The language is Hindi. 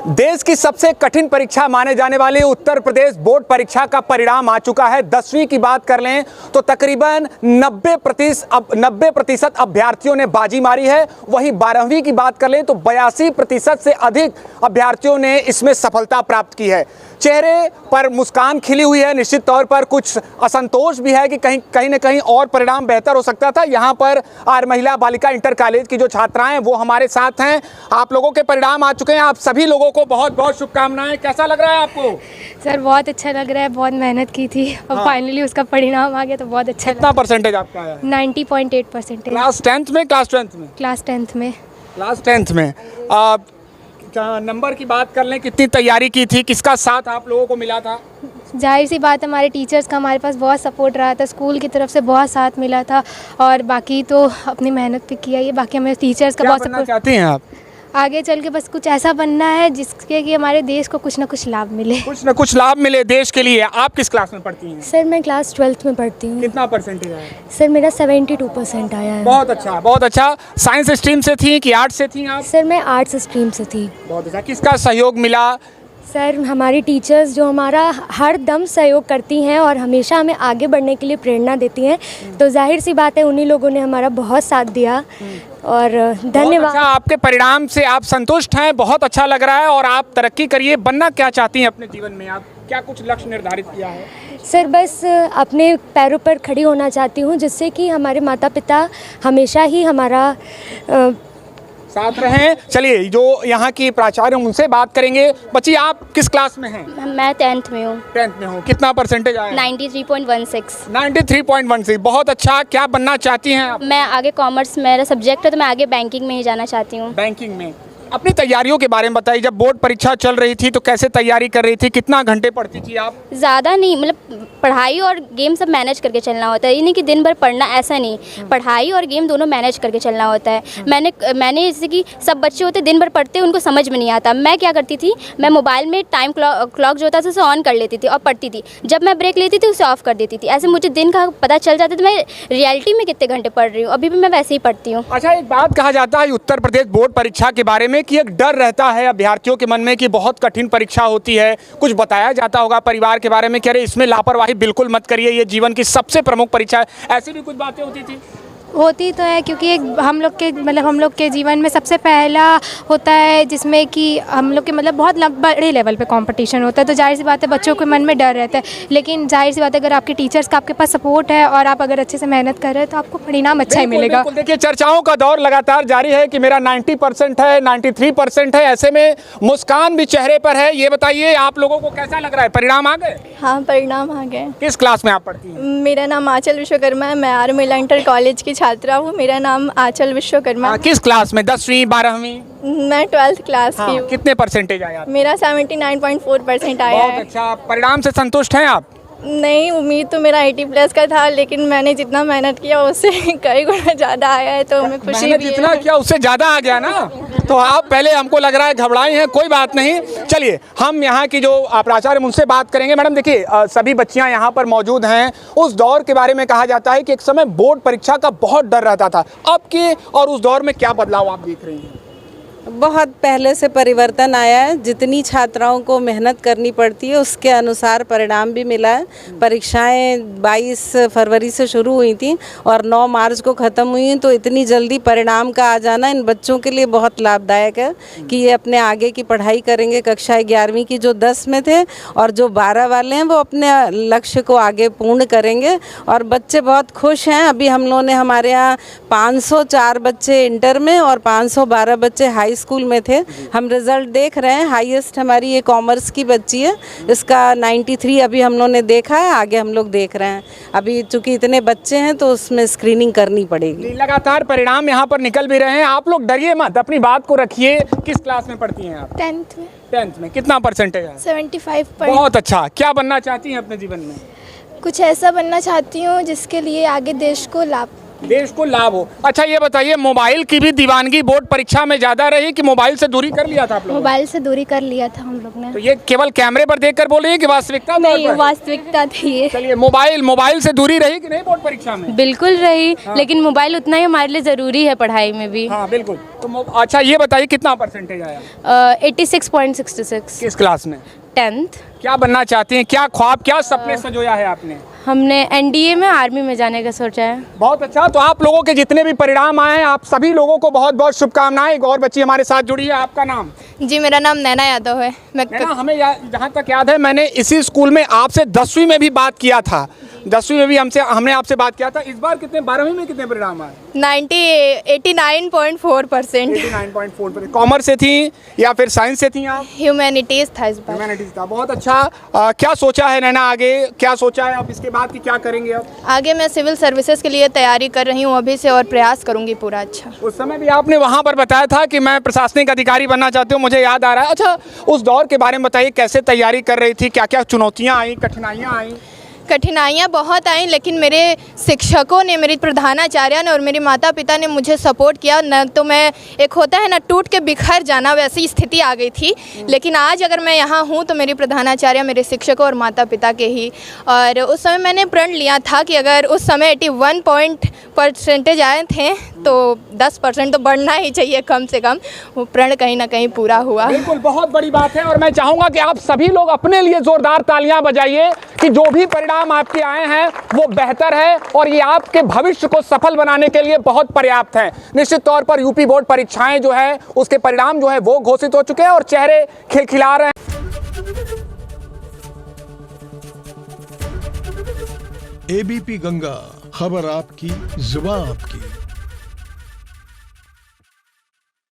देश की सबसे कठिन परीक्षा माने जाने वाली उत्तर प्रदेश बोर्ड परीक्षा का परिणाम आ चुका है। 10वीं की बात कर लें तो तकरीबन 90% अभ्यर्थियों ने बाजी मारी है। वहीं 12वीं की बात कर लें तो 82% से अधिक अभ्यर्थियों ने इसमें सफलता प्राप्त की है। चेहरे पर मुस्कान खिली हुई है। निश्चित तौर पर कुछ असंतोष भी है कि कहीं न कहीं और परिणाम बेहतर हो सकता था। यहाँ पर आर महिला बालिका इंटर कॉलेज की जो छात्राएं वो हमारे साथ हैं। आप लोगों के परिणाम आ चुके हैं। आप सभी लोगों को बहुत बहुत शुभकामनाएं। कैसा लग रहा है आपको? सर बहुत अच्छा लग रहा है। बहुत मेहनत की थी और फाइनली उसका परिणाम आ गया तो बहुत अच्छा। कितना परसेंटेज आपका आया? 90.8%। क्लास 10th में? क्लास 10th में। क्या नंबर की बात कर लें, कितनी तैयारी की थी, किसका साथ आप लोगों को मिला था? जाहिर सी बात है हमारे टीचर्स का हमारे पास बहुत सपोर्ट रहा था। स्कूल की तरफ से बहुत साथ मिला था और बाकी तो अपनी मेहनत पे किया ही। बाकी हमें टीचर्स का बहुत सपोर्ट। चाहती हैं आप? आगे चल के बस कुछ ऐसा बनना है जिसके कि हमारे देश को कुछ ना कुछ लाभ मिले। कुछ ना कुछ लाभ मिले देश के लिए। आप किस क्लास में पढ़ती हैं? सर मैं क्लास 12th में पढ़ती हूँ। कितना परसेंटेज आया? सर मेरा 72% आया है। बहुत अच्छा, बहुत अच्छा। साइंस स्ट्रीम से थी कि आर्ट्स से थी आप? सर मैं आर्ट्स स्ट्रीम से थी। बहुत अच्छा। किसका सहयोग मिला? सर हमारी टीचर्स जो हमारा हर दम सहयोग करती हैं और हमेशा हमें आगे बढ़ने के लिए प्रेरणा देती हैं। तो जाहिर सी बात है उन्हीं लोगों ने हमारा बहुत साथ दिया और धन्यवाद। अच्छा, आपके परिणाम से आप संतुष्ट हैं? बहुत अच्छा लग रहा है। और आप तरक्की करिए। बनना क्या चाहती हैं अपने जीवन में? आप क्या कुछ लक्ष्य निर्धारित किया है? सर बस अपने पैरों पर खड़ी होना चाहती हूँ जिससे कि हमारे माता पिता हमेशा ही हमारा साथ रहें। चलिए जो यहाँ की प्राचार्य उनसे बात करेंगे। बच्ची आप किस क्लास में हैं? मैं 10th में हूँ। 10th में हूँ। कितना परसेंटेज आया? 93.16। 93.16। बहुत अच्छा। क्या बनना चाहती हैं आप? मैं आगे कॉमर्स मेरा सब्जेक्ट है तो मैं आगे बैंकिंग में ही जाना चाहती हूँ। बैंकिंग में। अपनी तैयारियों के बारे में बताइए। जब बोर्ड परीक्षा चल रही थी तो कैसे तैयारी कर रही थी? कितना घंटे पढ़ती थी आप? ज़्यादा नहीं, मतलब पढ़ाई और गेम सब मैनेज करके चलना होता है। ये नहीं कि दिन भर पढ़ना, ऐसा नहीं। पढ़ाई और गेम दोनों मैनेज करके चलना होता है। मैंने जैसे कि सब बच्चे होते दिन भर पढ़ते उनको समझ में नहीं आता। मैं क्या करती थी, मैं मोबाइल में टाइम क्लॉक जो होता था उसे ऑन कर लेती थी और पढ़ती थी। जब मैं ब्रेक लेती थी उसे ऑफ कर देती थी। ऐसे मुझे दिन का पता चल जाता था मैं रियलिटी में कितने घंटे पढ़ रही हूँ। अभी भी मैं वैसे ही पढ़ती हूँ। अच्छा, एक बात कहा जाता है उत्तर प्रदेश बोर्ड परीक्षा के बारे में कि एक डर रहता है अभ्यर्थियों के मन में कि बहुत कठिन परीक्षा होती है। कुछ बताया जाता होगा परिवार के बारे में, कह रहे इसमें लापरवाही बिल्कुल मत करिए, ये जीवन की सबसे प्रमुख परीक्षा है। ऐसी भी कुछ बातें होती थी? होती तो है क्योंकि एक हम लोग के जीवन में सबसे पहला होता है जिसमें कि हम लोग के बहुत बड़े लेवल पे कंपटीशन होता है। तो जाहिर सी बात है बच्चों के मन में डर रहता है। लेकिन जाहिर सी बात है अगर आपके टीचर्स का आपके पास सपोर्ट है और आप अगर अच्छे से मेहनत कर रहे हैं तो आपको परिणाम अच्छा ही मिलेगा। देखिए चर्चाओं का दौर लगातार जारी है कि मेरा 90% है, 93% है। ऐसे में मुस्कान भी चेहरे पर है। ये बताइए आप लोगों को कैसा लग रहा है? परिणाम आ गए? हाँ परिणाम आ गए। किस क्लास में आप पढ़ती हैं? मेरा नाम आंचल विश्वकर्मा है। मैं आर महिला इंटर कॉलेज की छात्रा हूँ। मेरा नाम आंचल विश्वकर्मा। किस क्लास में? 10वीं 12वीं? मैं 12th क्लास की हूँ। कितने परसेंटेज आया? मेरा 79.4% आया बहुत है। अच्छा। परिणाम से संतुष्ट हैं आप? नहीं, उम्मीद तो मेरा 80+ का था लेकिन मैंने जितना मेहनत किया उससे कई गुना ज़्यादा आया है तो हमें खुशी भी है। जितना किया उससे ज़्यादा आ गया ना। तो आप पहले हमको लग रहा है घबराई हैं। कोई बात नहीं। चलिए हम यहाँ की जो प्राचार्य उनसे बात करेंगे। मैडम देखिए सभी बच्चियाँ यहाँ पर मौजूद हैं। उस दौर के बारे में कहा जाता है कि एक समय बोर्ड परीक्षा का बहुत डर रहता था। अब के और उस दौर में क्या बदलाव आप देख रही हैं? बहुत पहले से परिवर्तन आया है। जितनी छात्राओं को मेहनत करनी पड़ती है उसके अनुसार परिणाम भी मिला है। परीक्षाएं 22 फरवरी से शुरू हुई थी और 9 मार्च को ख़त्म हुई। तो इतनी जल्दी परिणाम का आ जाना इन बच्चों के लिए बहुत लाभदायक है कि ये अपने आगे की पढ़ाई करेंगे। कक्षा 11वीं की जो 10 में थे और जो 12 वाले हैं वो अपने लक्ष्य को आगे पूर्ण करेंगे और बच्चे बहुत खुश हैं। अभी हम लोगों ने हमारे यहाँ 504 बच्चे इंटर में और 512 बच्चे हाई स्कूल में थे। हम रिजल्ट देख रहे हैं। हाईएस्ट हमारी ये कॉमर्स की बच्ची है, इसका 93 अभी हम लोगों ने देखा है। आगे हम लोग देख रहे हैं। अभी चूंकि इतने बच्चे हैं तो उसमें स्क्रीनिंग करनी पड़ेगी। लगातार परिणाम यहाँ पर निकल भी रहे हैं। आप लोग डरिए मत, अपनी बात को रखिए। किस क्लास में पढ़ती हैं आप? 10th में। 10th में। कितना परसेंटेज है? 75। बहुत अच्छा। क्या बनना चाहती हैं अपने जीवन में? कुछ ऐसा बनना चाहती हूँ जिसके लिए आगे देश को लाभ देश को लाभ हो। अच्छा ये बताइए, मोबाइल की भी दीवानगी बोर्ड परीक्षा में ज्यादा रही कि मोबाइल से दूरी कर लिया था आप लोगों ने? मोबाइल से दूरी कर लिया था हम लोग ने। तो ये केवल कैमरे पर देखकर बोल रही है कि वास्तविकता तौर नहीं, पर? वास्तविकता थी ये। चलिए, मोबाइल से दूरी रही कि नहीं बोर्ड परीक्षा में? बिल्कुल रही, लेकिन मोबाइल उतना ही हमारे लिए ज़रूरी है पढ़ाई में भी। हाँ बिल्कुल। तो अच्छा ये बताइए, कितना परसेंटेज आया? 86.66। किस क्लास में? 10th। क्या बनना चाहती हैं, क्या ख्वाब, क्या सपने संजोया है आपने? हमने एनडीए में आर्मी में जाने का सोचा है। बहुत अच्छा। तो आप लोगों के जितने भी परिणाम आए हैं, आप सभी लोगों को बहुत बहुत शुभकामनाएं। एक और बच्ची हमारे साथ जुड़ी है, आपका नाम? जी, मेरा नाम नैना यादव है। नैना, हमें जहाँ तक याद है, मैंने इसी स्कूल में आपसे 10वीं में भी बात किया था। 10वीं में भी हमने आपसे बात किया था। इस बार कितने, 12वीं में कितने परिणाम आए? 89.4%। 89.4%। कॉमर्स से थी या फिर साइंस से थी आप? ह्यूमैनिटीज़ था इस बार। ह्यूमैनिटीज था। बहुत अच्छा। क्या सोचा है नैना, आगे क्या सोचा है आप, इसके बाद की क्या करेंगे अब? आगे मैं सिविल सर्विसेज के लिए तैयारी कर रही हूँ अभी से, और प्रयास करूँगी पूरा। अच्छा, उस समय भी आपने वहाँ पर बताया था कि मैं प्रशासनिक अधिकारी बनना चाहती हूँ, मुझे याद आ रहा है। अच्छा, उस दौर के बारे में बताइए, कैसे तैयारी कर रही थी, क्या क्या चुनौतियाँ आई, कठिनाइयाँ आई? कठिनाइयाँ बहुत आई, लेकिन मेरे शिक्षकों ने, मेरी प्रधानाचार्य ने और मेरे माता पिता ने मुझे सपोर्ट किया। न तो मैं, एक होता है ना टूट के बिखर जाना, वैसी स्थिति आ गई थी। लेकिन आज अगर मैं यहाँ हूँ तो मेरी प्रधानाचार्य, मेरे शिक्षकों और माता पिता के ही। और उस समय मैंने प्रण लिया था कि अगर उस समय 81% आए थे तो 10% तो बढ़ना ही चाहिए कम से कम। वो प्रण कहीं ना कहीं पूरा हुआ। बिल्कुल, बहुत बड़ी बात है। और मैं चाहूँगा कि आप सभी लोग अपने लिए जोरदार तालियां बजाइए कि जो भी परिणाम आपके आए हैं वो बेहतर है और ये आपके भविष्य को सफल बनाने के लिए बहुत पर्याप्त है। निश्चित तौर पर यूपी बोर्ड परीक्षाएं जो है, उसके परिणाम जो है वो घोषित हो चुके हैं और चेहरे खिलखिला रहे हैं। एबीपी गंगा, खबर आपकी, जुबान आपकी।